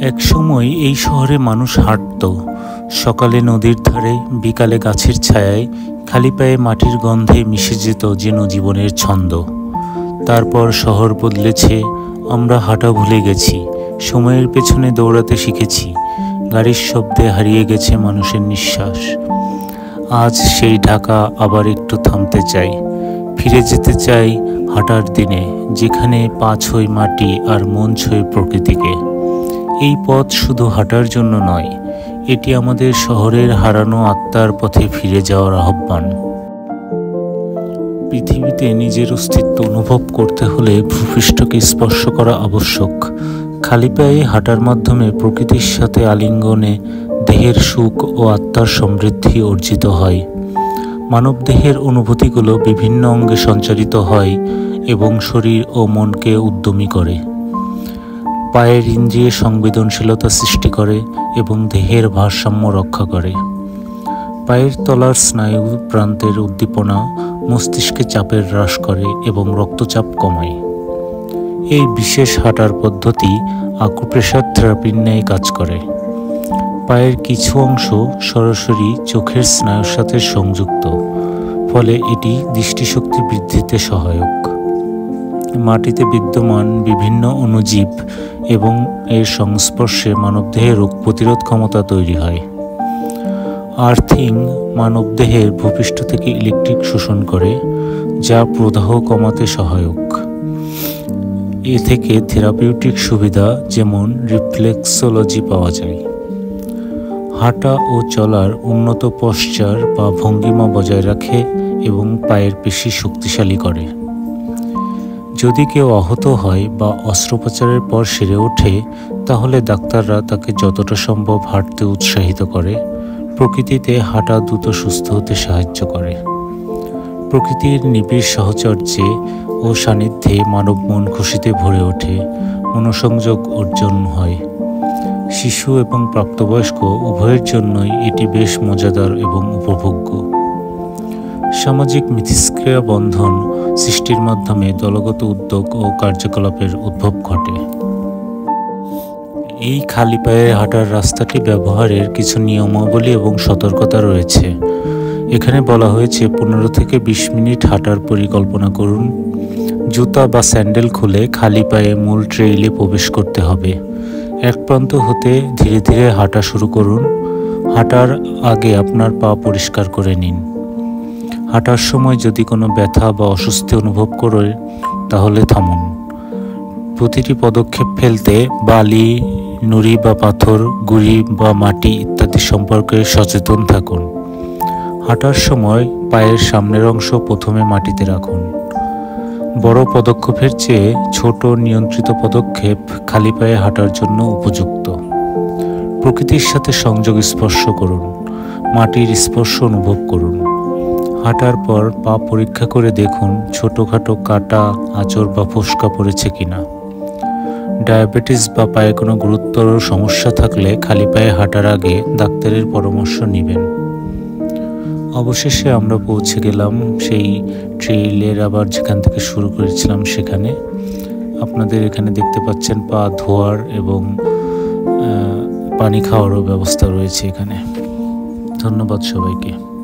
এক সময় এই শহরে মানুষ হাঁটত, সকালে নদীর ধারে, বিকালে গাছের ছায়ায়, খালি পায়ে মাটির গন্ধে মিশে যেত যেন জীবনের ছন্দ। তারপর শহর বদলেছে, আমরা হাঁটা ভুলে গেছি, সময়ের পেছনে দৌড়াতে শিখেছি, গাড়ির শব্দে হারিয়ে গেছে মানুষের নিঃশ্বাস। আজ সেই ঢাকা আবার একটু থামতে চাই, ফিরে যেতে চাই হাঁটার দিনে, যেখানে পা ছোঁয় মাটি আর মন ছোঁয় প্রকৃতিকে। এই পথ শুধু হাঁটার জন্য নয়, এটি আমাদের শহরের হারানো আত্মার পথে ফিরে যাওয়ার আহ্বান। পৃথিবীতে নিজের অস্তিত্ব অনুভব করতে হলে ভূপৃষ্ঠকে স্পর্শ করা আবশ্যক। খালি পায়ে হাঁটার মাধ্যমে প্রকৃতির সাথে আলিঙ্গনে দেহের সুখ ও আত্মার সমৃদ্ধি অর্জিত হয়। মানবদেহের অনুভূতিগুলো বিভিন্ন অঙ্গে সঞ্চারিত হয় এবং শরীর ও মনকে উদ্যমী করে। পায়ের ইন্দ্রিয়ে সংবেদনশীলতা সৃষ্টি করে এবং দেহের ভারসাম্য রক্ষা করে। পায়ের তলার স্নায়ু প্রান্তের উদ্দীপনা মস্তিষ্কে চাপের হ্রাস করে এবং রক্তচাপ কমায়। এই বিশেষ হাঁটার পদ্ধতি আকুপ্রেশার থেরাপির ন্যায় কাজ করে। পায়ের কিছু অংশ সরাসরি চোখের স্নায়ুর সাথে সংযুক্ত, ফলে এটি দৃষ্টিশক্তি বৃদ্ধিতে সহায়ক। মাটিতে বিদ্যমান বিভিন্ন অণুজীব এবং এর সংস্পর্শে মানবদেহের রোগ প্রতিরোধ ক্ষমতা তৈরি হয়। আর্থিং মানবদেহের ভূপৃষ্ঠ থেকে ইলেকট্রিক শোষণ করে, যা প্রদাহ কমাতে সহায়ক। এ থেকে থেরাপিউটিক সুবিধা যেমন রিফ্লেক্সোলজি পাওয়া যায়। হাঁটা ও চলার উন্নত পশ্চার বা ভঙ্গিমা বজায় রাখে এবং পায়ের পেশি শক্তিশালী করে। যদি কেউ আহত হয় বা অস্ত্রোপচারের পর সেরে ওঠে, তাহলে ডাক্তাররা তাকে যতটা সম্ভব হাঁটতে উৎসাহিত করে। প্রকৃতিতে হাঁটা দ্রুত সুস্থ হতে সাহায্য করে। প্রকৃতির নিবিড় সাহচর্যে ও সান্নিধ্যে মানব মন খুশিতে ভরে ওঠে, মনোসংযোগ অর্জন হয়। শিশু এবং প্রাপ্তবয়স্ক উভয়ের জন্যই এটি বেশ মজাদার এবং উপভোগ্য। সামাজিক মিথস্ক্রিয়া বন্ধন সৃষ্টির মাধ্যমে দলগত উদ্যোগ ও কার্যকলাপের উদ্ভব ঘটে। এই খালি পায়ে হাঁটার রাস্তাটি ব্যবহারের কিছু নিয়মাবলী এবং সতর্কতা রয়েছে। এখানে বলা হয়েছে 15 থেকে 20 মিনিট হাঁটার পরিকল্পনা করুন। জুতা বা স্যান্ডেল খুলে খালি পায়ে মূল ট্রেইলে প্রবেশ করতে হবে। এক প্রান্ত হতে ধীরে ধীরে হাঁটা শুরু করুন। হাঁটার আগে আপনার পা পরিষ্কার করে নিন। হাঁটার সময় যদি কোনো ব্যথা বা অস্বস্তি অনুভব করেন, তাহলে থামুন। প্রতিটি পদক্ষেপ ফেলতে বালি, নুড়ি বা পাথর, গুঁড়ি বা মাটি ইত্যাদি সম্পর্কে সচেতন থাকুন। হাঁটার সময় পায়ের সামনের অংশ প্রথমে মাটিতে রাখুন। বড় পদক্ষেপের চেয়ে ছোট নিয়ন্ত্রিত পদক্ষেপ খালি পায়ে হাঁটার জন্য উপযুক্ত। প্রকৃতির সাথে সংযোগ স্পর্শ করুন। মাটির স্পর্শ অনুভব করুন। হাঁটার পর পা পরীক্ষা করে দেখুন ছোটোখাটো কাটা, আঁচড় বা ফোস্কা পড়েছে কিনা। ডায়াবেটিস বা পায়ে কোনো গুরুতর সমস্যা থাকলে খালি পায়ে হাঁটার আগে ডাক্তারের পরামর্শ নেবেন। অবশেষে আমরা পৌঁছে গেলাম সেই ট্রেইলের আবার যেখান থেকে শুরু করেছিলাম সেখানে। আপনাদের এখানে দেখতে পাচ্ছেন পা ধোয়ার এবং পানি খাওয়ারও ব্যবস্থা রয়েছে এখানে। ধন্যবাদ সবাইকে।